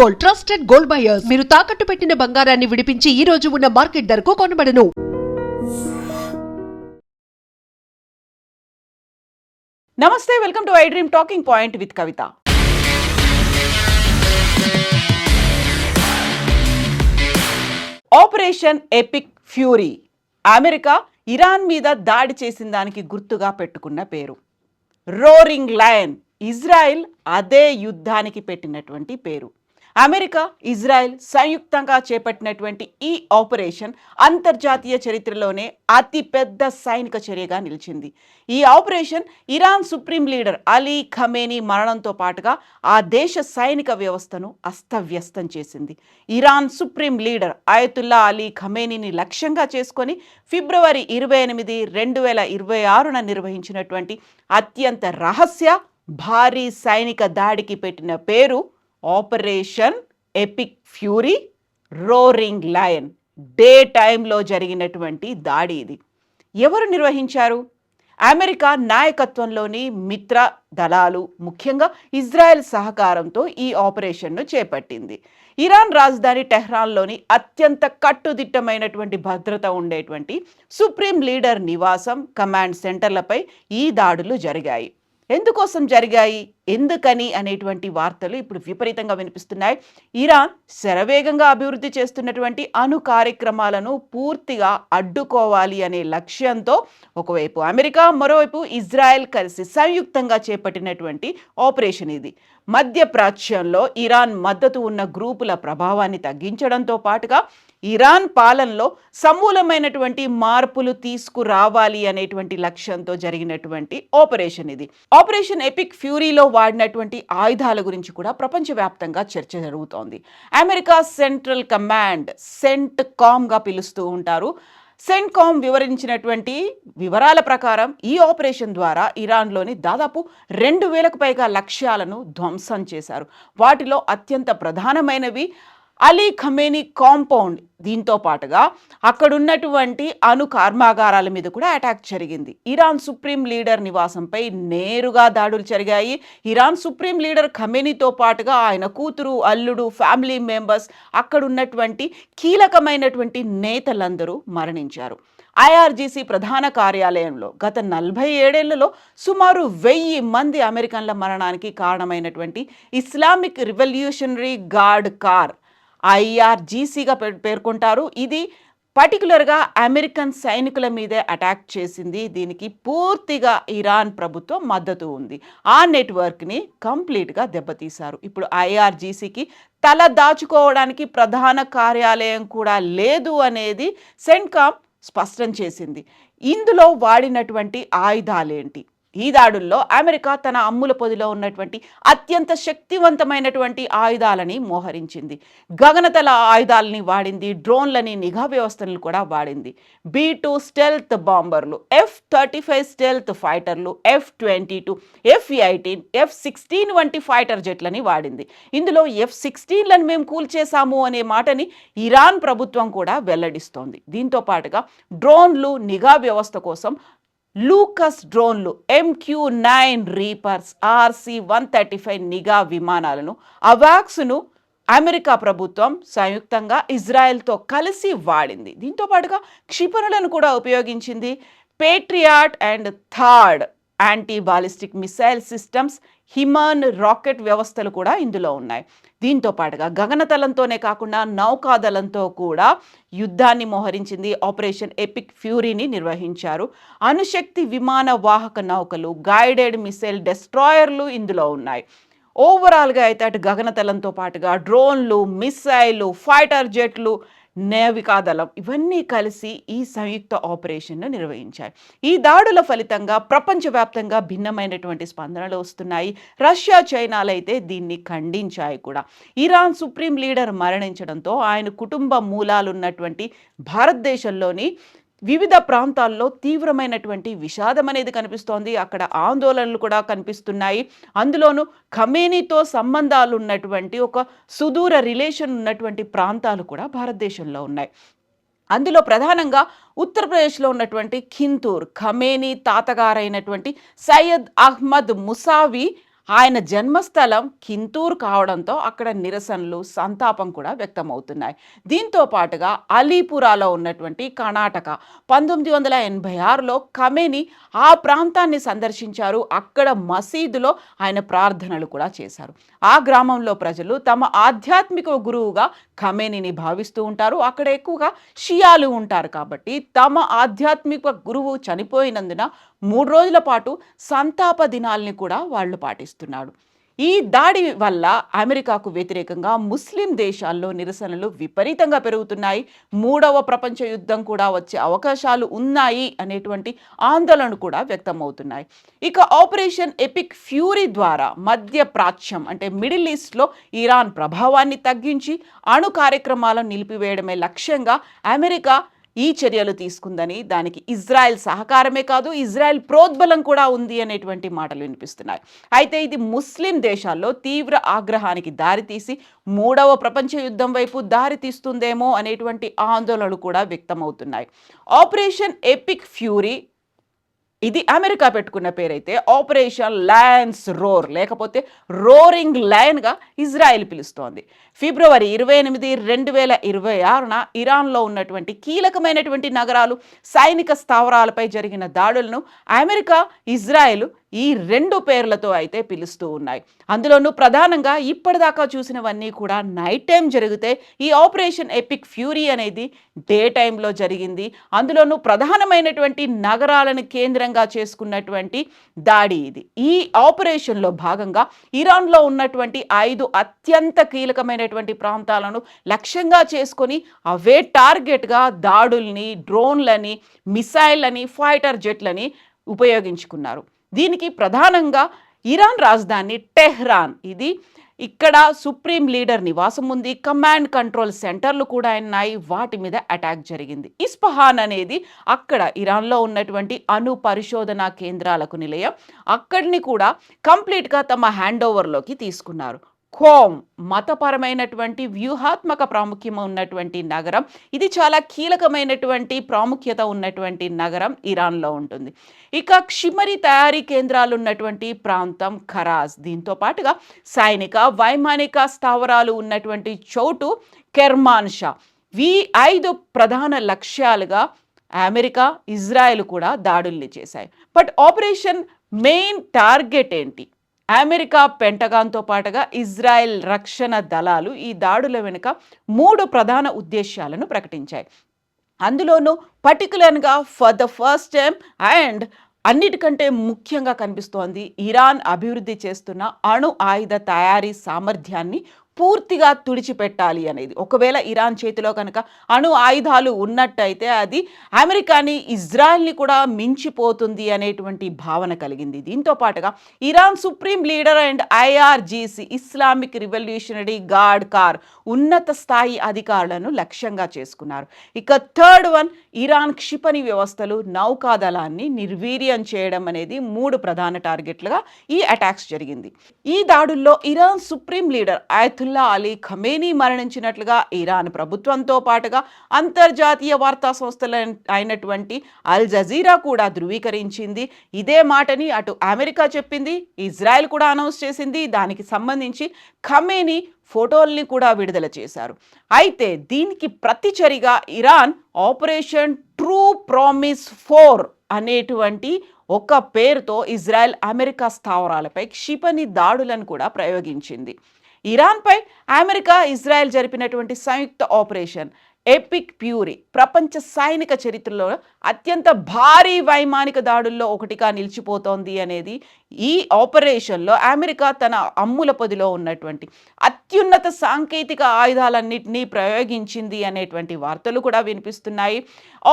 Gold, trusted gold buyers. మీరు తాకట్టు పెట్టిన బంగారాన్ని విడిపించి ఈ రోజు ఉన్న మార్కెట్ ధరకు కొనబడును. నమస్తే, welcome to I dream talking point with Kavitha. Operation epic fury America Iran మీద దాడి చేసిన దానికి గుర్తుగా పెట్టుకున్న పేరు. రోరింగ్ లయన్ ఇజ్రాయెల్ అదే యుద్ధానికి పెట్టినటువంటి పేరు. అమెరికా, ఇజ్రాయెల్ సంయుక్తంగా చేపట్టినటువంటి ఈ ఆపరేషన్ అంతర్జాతీయ చరిత్రలోనే అతిపెద్ద సైనిక చర్యగా నిలిచింది. ఈ operation Iran supreme leader Ali Khamenei మరణంతో పాటుగా ఆ దేశ సైనిక వ్యవస్థను అస్తవ్యస్తం చేసింది. Iran supreme leader Ayatollah Ali ఖమేనీని లక్ష్యంగా చేసుకొని ఫిబ్రవరి 28, 2026 నిర్వహించినటువంటి అత్యంత రహస్య భారీ సైనిక దాడికి పెట్టిన పేరు operation epic fury roaring lion. Day టైంలో జరిగినటువంటి దాడి ఇది. ఎవరు నిర్వహించారు? అమెరికా నాయకత్వంలోని మిత్ర దళాలు, ముఖ్యంగా ఇజ్రాయెల్ సహకారంతో ఈ ఆపరేషన్ను చేపట్టింది. ఇరాన్ రాజధాని టెహ్రాన్లోని అత్యంత కట్టుదిట్టమైనటువంటి భద్రత ఉండేటువంటి సుప్రీం లీడర్ నివాసం, కమాండ్ సెంటర్లపై ఈ దాడులు జరిగాయి. ఎందుకోసం జరిగాయి, ఎందుకని అనేటువంటి వార్తలు ఇప్పుడు విపరీతంగా వినిపిస్తున్నాయి. ఇరాన్ శరవేగంగా అభివృద్ధి చేస్తున్నటువంటి అణు కార్యక్రమాలను పూర్తిగా అడ్డుకోవాలి అనే లక్ష్యంతో ఒకవైపు అమెరికా, మరోవైపు ఇజ్రాయెల్ కలిసి సంయుక్తంగా చేపట్టినటువంటి ఆపరేషన్ ఇది. మధ్యప్రాచ్యంలో ఇరాన్ మద్దతు ఉన్న గ్రూపుల ప్రభావాన్ని తగ్గించడంతో పాటుగా ఇరాన్ పాలనలో సమూలమైనటువంటి మార్పులు తీసుకురావాలి అనేటువంటి లక్ష్యంతో జరిగినటువంటి ఆపరేషన్ ఇది. ఆపరేషన్ ఎపిక్ ఫ్యూరీలో వాడినటువంటి ఆయుధాల గురించి కూడా ప్రపంచవ్యాప్తంగా చర్చ జరుగుతోంది. అమెరికా సెంట్రల్ కమాండ్, సెంట్కామ్గా పిలుస్తూ ఉంటారు. సెంట్కామ్ వివరించినటువంటి వివరాల ప్రకారం ఈ ఆపరేషన్ ద్వారా ఇరాన్లోని దాదాపు 2000కు పైగా లక్ష్యాలను ధ్వంసం చేశారు. వాటిలో అత్యంత ప్రధానమైనవి అలీ ఖమేనీ కాంపౌండ్. దీంతో పాటుగా అక్కడున్నటువంటి అణు కర్మాగారాల మీద కూడా అటాక్ జరిగింది. ఇరాన్ సుప్రీం లీడర్ నివాసంపై నేరుగా దాడులు జరిగాయి. ఇరాన్ సుప్రీం లీడర్ ఖమేనీతో పాటుగా ఆయన కూతురు, అల్లుడు, ఫ్యామిలీ మెంబర్స్, అక్కడున్నటువంటి కీలకమైనటువంటి నేతలందరూ మరణించారు. ఐఆర్జీసీ ప్రధాన కార్యాలయంలో గత 47 ఏళ్లలో సుమారు 1000 మంది అమెరికన్ల మరణానికి కారణమైనటువంటి ఇస్లామిక్ రివల్యూషనరీ గార్డ్ కార్ ఐఆర్జీసీగా పేర్కొంటారు. ఇది పర్టికులర్గా అమెరికన్ సైనికుల మీదే అటాక్ చేసింది. దీనికి పూర్తిగా ఇరాన్ ప్రభుత్వం మద్దతు ఉంది. ఆ నెట్వర్క్ని కంప్లీట్గా దెబ్బతీశారు. ఇప్పుడు ఐఆర్జీసీకి తల దాచుకోవడానికి ప్రధాన కార్యాలయం కూడా లేదు అనేది సెంట్కామ్ స్పష్టం చేసింది. ఇందులో వాడినటువంటి ఆయుధాలేంటి? ఈ దాడుల్లో అమెరికా తన అమ్ముల పొదిలో ఉన్నటువంటి అత్యంత శక్తివంతమైనటువంటి ఆయుధాలని మోహరించింది. గగనతల ఆయుధాలని వాడింది, డ్రోన్లని, నిఘా వ్యవస్థలను కూడా వాడింది. B-2 stealth బాంబర్లు, F-35 stealth ఫైటర్లు, F-22, F-18, F-16 వంటి ఫైటర్ జెట్లని వాడింది. ఇందులో F-16లను మేము కూల్చేశాము అనే మాటని ఇరాన్ ప్రభుత్వం కూడా వెల్లడిస్తోంది. దీంతో పాటుగా డ్రోన్లు, నిఘా వ్యవస్థ కోసం లూకస్ డ్రోన్లు, MQ-9 రీపర్స్, RC-135 నిఘా విమానాలను, అవాక్స్ను అమెరికా ప్రభుత్వం సంయుక్తంగా ఇజ్రాయెల్తో కలిసి వాడింది. దీంతో పాటుగా క్షిపణులను కూడా ఉపయోగించింది. పేట్రియాట్ అండ్ థాడ్ యాంటీ బాలిస్టిక్ మిసైల్ సిస్టమ్స్, హిమన్ రాకెట్ వ్యవస్థలు కూడా ఇందులో ఉన్నాయి. దీంతో పాటుగా గగనతలంతోనే కాకుండా నౌకాదళంతో కూడా యుద్ధాన్ని మోహరించింది. ఆపరేషన్ ఎపిక్ ఫ్యూరీని నిర్వహించారు. అణుశక్తి విమాన వాహక నౌకలు, గైడెడ్ మిసైల్ డెస్ట్రాయర్లు ఇందులో ఉన్నాయి. ఓవరాల్గా అయితే అటు గగనతలంతో పాటుగా డ్రోన్లు, మిసైలు, ఫైటర్ జెట్లు, నావికాదళం ఇవన్నీ కలిసి ఈ సంయుక్త ఆపరేషన్ను నిర్వహించాయి. ఈ దాడుల ఫలితంగా ప్రపంచవ్యాప్తంగా భిన్నమైనటువంటి స్పందనలు వస్తున్నాయి. రష్యా, చైనాలు అయితే దీన్ని ఖండించాయి కూడా. ఇరాన్ సుప్రీం లీడర్ మరణించడంతో ఆయన కుటుంబ మూలాలున్నటువంటి భారతదేశంలోని వివిధ ప్రాంతాల్లో తీవ్రమైనటువంటి విషాదం అనేది కనిపిస్తోంది. అక్కడ ఆందోళనలు కూడా కనిపిస్తున్నాయి. అందులోనూ ఖమేనీతో సంబంధాలు ఉన్నటువంటి ఒక సుదూర రిలేషన్ ఉన్నటువంటి ప్రాంతాలు కూడా భారతదేశంలో ఉన్నాయి. అందులో ప్రధానంగా ఉత్తరప్రదేశ్లో ఉన్నటువంటి ఖింతూర్, ఖమేనీ తాతగారైనటువంటి సయ్యద్ అహ్మద్ ముసావి ఆయన జన్మస్థలం కింతూర్ కావడంతో అక్కడ నిరసనలు, సంతాపం కూడా వ్యక్తమవుతున్నాయి. దీంతో పాటుగా అలీపురాలో ఉన్నటువంటి కర్ణాటక 1986లో ఖమేనీ ఆ ప్రాంతాన్ని సందర్శించారు. అక్కడ మసీదులో ఆయన ప్రార్థనలు కూడా చేశారు. ఆ గ్రామంలో ప్రజలు తమ ఆధ్యాత్మిక గురువుగా ఖమేనీని భావిస్తూ ఉంటారు. అక్కడ ఎక్కువగా షియాలు ఉంటారు కాబట్టి తమ ఆధ్యాత్మిక గురువు చనిపోయినందున 3 రోజుల పాటు సంతాప దినాల్ని కూడా వాళ్ళు పాటిస్తున్నారు. ఈ దాడి వల్ల అమెరికాకు వ్యతిరేకంగా ముస్లిం దేశాల్లో నిరసనలు విపరీతంగా పెరుగుతున్నాయి. 3వ ప్రపంచ యుద్ధం కూడా వచ్చే అవకాశాలు ఉన్నాయి అనేటువంటి ఆందోళన కూడా వ్యక్తమవుతున్నాయి. ఇక ఆపరేషన్ ఎపిక్ ఫ్యూరీ ద్వారా మధ్య ప్రాచ్యం అంటే మిడిల్ ఈస్ట్లో ఇరాన్ ప్రభావాన్ని తగ్గించి అణు కార్యక్రమాలను నిలిపివేయడమే లక్ష్యంగా అమెరికా ఈ చర్యలు తీసుకుందని, దానికి ఇజ్రాయెల్ సహకారమే కాదు, ఇజ్రాయెల్ ప్రోద్బలం కూడా ఉంది అనేటువంటి మాటలు వినిపిస్తున్నాయి. అయితే ఇది ముస్లిం దేశాల్లో తీవ్ర ఆగ్రహానికి దారితీసి 3వ ప్రపంచ యుద్ధం వైపు దారి తీస్తుందేమో అనేటువంటి ఆందోళనలు కూడా వ్యక్తమవుతున్నాయి. ఆపరేషన్ ఎపిక్ ఫ్యూరీ ఇది అమెరికా పెట్టుకున్న పేరైతే ఆపరేషన్ లయన్స్ రోర్ లేకపోతే రోరింగ్ లయన్గా ఇజ్రాయెల్ పిలుస్తోంది. ఫిబ్రవరి 28, 2026న ఇరాన్లో ఉన్నటువంటి కీలకమైనటువంటి నగరాలు, సైనిక స్థావరాలపై జరిగిన దాడులను అమెరికా, ఇజ్రాయెల్ ఈ 2 పేర్లతో అయితే పిలుస్తూ ఉన్నాయి. అందులోనూ ప్రధానంగా ఇప్పటిదాకా చూసినవన్నీ కూడా నైట్ టైం జరిగితే ఈ ఆపరేషన్ ఎపిక్ ఫ్యూరీ అనేది డే టైంలో జరిగింది. అందులోనూ ప్రధానమైనటువంటి నగరాలను కేంద్రంగా చేసుకున్నటువంటి దాడి ఇది. ఈ ఆపరేషన్లో భాగంగా ఇరాన్లో ఉన్నటువంటి 5 అత్యంత కీలకమైనటువంటి ప్రాంతాలను లక్ష్యంగా చేసుకొని అవే టార్గెట్గా దాడుల్ని, డ్రోన్లని, మిసైళ్ళని, ఫైటర్ జెట్లని ఉపయోగించుకున్నారు. దీనికి ప్రధానంగా ఇరాన్ రాజధాని టెహ్రాన్ ఇది. ఇక్కడ సుప్రీం లీడర్ నివాసం ఉంది, కమాండ్ కంట్రోల్ సెంటర్లు కూడా ఉన్నాయి, వాటి మీద అటాక్ జరిగింది. ఇస్ఫహాన్ అనేది అక్కడ ఇరాన్లో ఉన్నటువంటి అణు పరిశోధనా కేంద్రాలకు నిలయం. అక్కడిని కూడా కంప్లీట్గా తమ హ్యాండ్ ఓవర్లోకి తీసుకున్నారు. ఖోమ్ మతపరమైనటువంటి వ్యూహాత్మక ప్రాముఖ్యం ఉన్నటువంటి నగరం ఇది. చాలా కీలకమైనటువంటి ప్రాముఖ్యత ఉన్నటువంటి నగరం ఇరాన్లో ఉంటుంది. ఇక క్షిమరి తయారీ కేంద్రాలు ఉన్నటువంటి ప్రాంతం ఖరాజ్. దీంతో పాటుగా సైనిక, వైమానిక స్థావరాలు ఉన్నటువంటి చోటు కెర్మాన్ షా. ఈ 5 ప్రధాన లక్ష్యాలుగా అమెరికా, ఇజ్రాయెల్ కూడా దాడుల్ని చేశాయి. బట్ ఆపరేషన్ మెయిన్ టార్గెట్ ఏంటి? అమెరికా పెంటగాన్తో పాటుగా ఇజ్రాయెల్ రక్షణ దళాలు ఈ దాడుల వెనుక 3 ప్రధాన ఉద్దేశాలను ప్రకటించాయి. అందులోనూ పర్టికులర్గా for the first time and అన్నిటికంటే ముఖ్యంగా కనిపిస్తోంది ఇరాన్ అభివృద్ధి చేస్తున్న అణు ఆయుధ తయారీ సామర్థ్యాన్ని పూర్తిగా తుడిచిపెట్టాలి అనేది. ఒకవేళ ఇరాన్ చేతిలో కనుక అణు ఆయుధాలు ఉన్నట్టయితే అది అమెరికాని, ఇజ్రాయెల్ని కూడా మించిపోతుంది అనేటువంటి భావన కలిగింది. దీంతో పాటుగా Iran supreme leader and IRGC Islamic revolutionary guard corps ఉన్నత స్థాయి అధికారులను లక్ష్యంగా చేసుకున్నారు. ఇక థర్డ్ వన్, ఇరాన్ క్షిపణి వ్యవస్థలు, నౌకాదళాన్ని నిర్వీర్యం చేయడం అనేది 3 ప్రధాన టార్గెట్లుగా ఈ అటాక్స్ జరిగింది. ఈ దాడుల్లో Iran supreme leader Ayatollah Ali Khamenei మరణించినట్లుగా ఇరాన్ ప్రభుత్వంతో పాటుగా అంతర్జాతీయ వార్తా సంస్థలు అయినటువంటి అల్ జజీరా కూడా ధృవీకరించింది. ఇదే మాటని అటు అమెరికా చెప్పింది, ఇజ్రాయెల్ కూడా అనౌన్స్ చేసింది. దానికి సంబంధించి ఖమేనీ ఫోటోల్ని కూడా విడుదల చేశారు. అయితే దీనికి ప్రతిచర్యగా ఇరాన్ ఆపరేషన్ ట్రూ ప్రామిస్ 4 అనేటువంటి ఒక పేరుతో ఇజ్రాయెల్, అమెరికా స్థావరాలపై క్షిపణి దాడులను కూడా ప్రయోగించింది. ఇరాన్పై అమెరికా, ఇజ్రాయెల్ జరిపినటువంటి సంయుక్త ఆపరేషన్ ఎపిక్ ఫ్యూరీ ప్రపంచ సైనిక చరిత్రలో అత్యంత భారీ వైమానిక దాడుల్లో ఒకటిగా నిలిచిపోతోంది అనేది. ఈ ఆపరేషన్లో అమెరికా తన అమ్ముల పొదిలో ఉన్నటువంటి అత్యున్నత సాంకేతిక ఆయుధాలన్నింటినీ ప్రయోగించింది అనేటువంటి వార్తలు కూడా వినిపిస్తున్నాయి.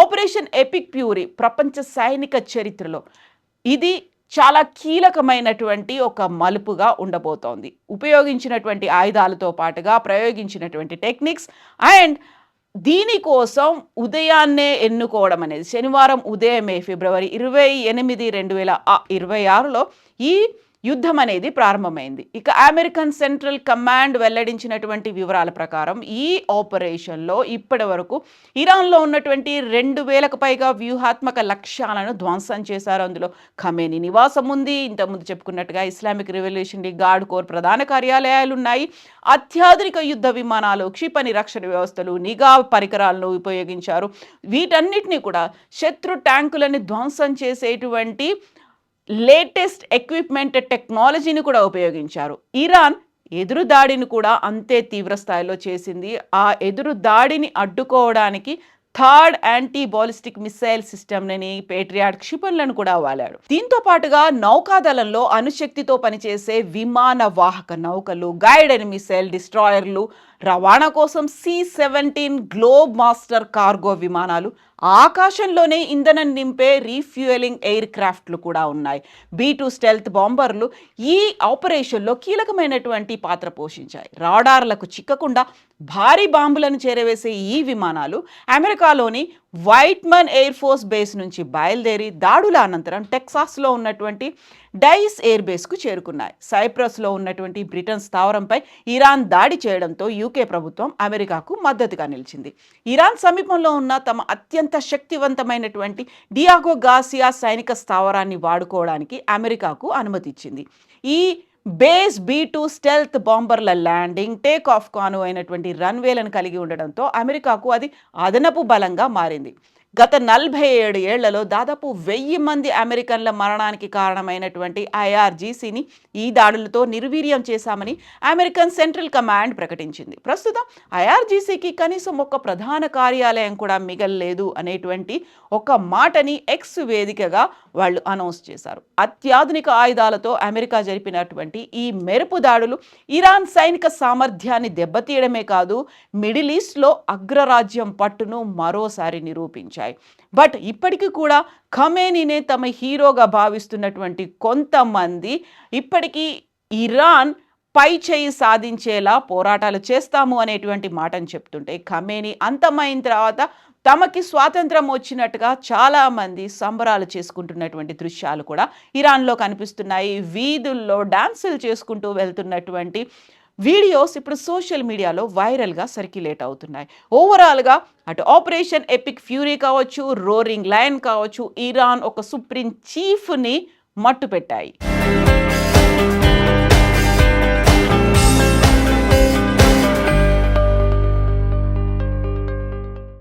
ఆపరేషన్ ఎపిక్ ఫ్యూరీ ప్రపంచ సైనిక చరిత్రలో ఇది చాలా కీలకమైనటువంటి ఒక మలుపుగా ఉండబోతోంది. ఉపయోగించినటువంటి ఆయుధాలతో పాటుగా ప్రయోగించినటువంటి టెక్నిక్స్ అండ్ దీనికోసం ఉదయాన్నే ఎన్నుకోవడం అనేది శనివారం ఉదయమే ఫిబ్రవరి 28, 2026లో ఈ యుద్ధం అనేది ప్రారంభమైంది. ఇక అమెరికన్ సెంట్రల్ కమాండ్ వెల్లడించినటువంటి వివరాల ప్రకారం ఈ ఆపరేషన్లో ఇప్పటి వరకు ఇరాన్లో ఉన్నటువంటి 2000కు పైగా వ్యూహాత్మక లక్ష్యాలను ధ్వంసం చేశారు. అందులో ఖమేనీ నివాసం ఉంది, ఇంతకుముందు చెప్పుకున్నట్టుగా ఇస్లామిక్ రెవల్యూషనరీ గార్డ్ కోర్ ప్రధాన కార్యాలయాలు ఉన్నాయి, అత్యాధునిక యుద్ధ విమానాలు, క్షిపణి రక్షణ వ్యవస్థలు, నిఘా పరికరాలను ఉపయోగించారు. వీటన్నిటిని కూడా శత్రు ట్యాంకులని ధ్వంసం చేసేటువంటి లేటెస్ట్ ఎక్విప్మెంట్ టెక్నాలజీని కూడా ఉపయోగించారు. ఇరాన్ ఎదురు దాడిని కూడా అంతే తీవ్ర స్థాయిలో చేసింది. ఆ ఎదురు దాడిని అడ్డుకోవడానికి థర్డ్ యాంటీ బాలిస్టిక్ మిసైల్ సిస్టమ్ని, పేట్రియాట్ క్షిపణులను కూడా వాడాడు. దీంతో పాటుగా నౌకాదళంలో అణుశక్తితో పనిచేసే విమాన వాహక నౌకలు, గైడెడ్ మిసైల్ డిస్ట్రాయర్లు, రవాణా కోసం C-17 గ్లోబ్ మాస్టర్ కార్గో విమానాలు, ఆకాశంలోనే ఇంధనం నింపే రీఫ్యూయలింగ్ ఎయిర్ క్రాఫ్ట్లు కూడా ఉన్నాయి. B-2 స్టెల్త్ బాంబర్లు ఈ ఆపరేషన్లో కీలకమైనటువంటి పాత్ర పోషించాయి. రాడార్లకు చిక్కకుండా భారీ బాంబులను చేరవేసే ఈ విమానాలు అమెరికాలోని వైట్మన్ ఎయిర్ ఫోర్స్ బేస్ నుంచి బయలుదేరి దాడుల అనంతరం టెక్సాస్లో ఉన్నటువంటి డైస్ ఎయిర్ బేస్కు చేరుకున్నాయి. సైప్రస్లో ఉన్నటువంటి బ్రిటన్ స్థావరంపై ఇరాన్ దాడి చేయడంతో యూకే ప్రభుత్వం అమెరికాకు మద్దతుగా నిలిచింది. ఇరాన్ సమీపంలో ఉన్న తమ అత్యంత శక్తివంతమైనటువంటి డియాగో గార్సియా సైనిక స్థావరాన్ని వాడుకోవడానికి అమెరికాకు అనుమతి ఇచ్చింది. ఈ బేస్ B-2 స్టెల్త్ బాంబర్ల ల్యాండింగ్, టేక్ ఆఫ్ కాను అయినటువంటి రన్వేలను కలిగి ఉండడంతో అమెరికాకు అది అదనపు బలంగా మారింది. గత 47 ఏళ్లలో దాదాపు 1000 మంది అమెరికన్ల మరణానికి కారణమైనటువంటి IRGCని ఈ దాడులతో నిర్వీర్యం చేశామని అమెరికన్ సెంట్రల్ కమాండ్ ప్రకటించింది. ప్రస్తుతం IRGCకి కనీసం ఒక ప్రధాన కార్యాలయం కూడా మిగల్లేదు అనేటువంటి ఒక మాటని ఎక్స్ వేదికగా వాళ్ళు అనౌన్స్ చేశారు. అత్యాధునిక ఆయుధాలతో అమెరికా జరిపినటువంటి ఈ మెరుపు దాడులు ఇరాన్ సైనిక సామర్థ్యాన్ని దెబ్బతీయడమే కాదు, మిడిల్ ఈస్ట్లో అగ్రరాజ్యం పట్టును మరోసారి నిరూపించాయి. బట్ ఇప్పటికీ కూడా ఖమేనీనే తమ హీరోగా భావిస్తున్నటువంటి కొంతమంది ఇప్పటికీ ఇరాన్ పై చేయి సాధించేలా పోరాటాలు చేస్తాము అనేటువంటి మాటను చెప్తుంటే, ఖమేనీ అంతమైన తర్వాత తమకి స్వాతంత్రం వచ్చినట్టుగా చాలామంది సంబరాలు చేసుకుంటున్నటువంటి దృశ్యాలు కూడా ఇరాన్లో కనిపిస్తున్నాయి. వీధుల్లో డాన్సులు చేసుకుంటూ వెళ్తున్నటువంటి వీడియోస్ ఇప్పుడు సోషల్ మీడియాలో వైరల్గా సర్క్యులేట్ అవుతున్నాయి. ఓవరాల్గా అటు ఆపరేషన్ ఎపిక్ ఫ్యూరీ కావచ్చు, రోరింగ్ లయన్ కావచ్చు, ఇరాన్ ఒక సుప్రీం చీఫ్ని మట్టు పెట్టాయి.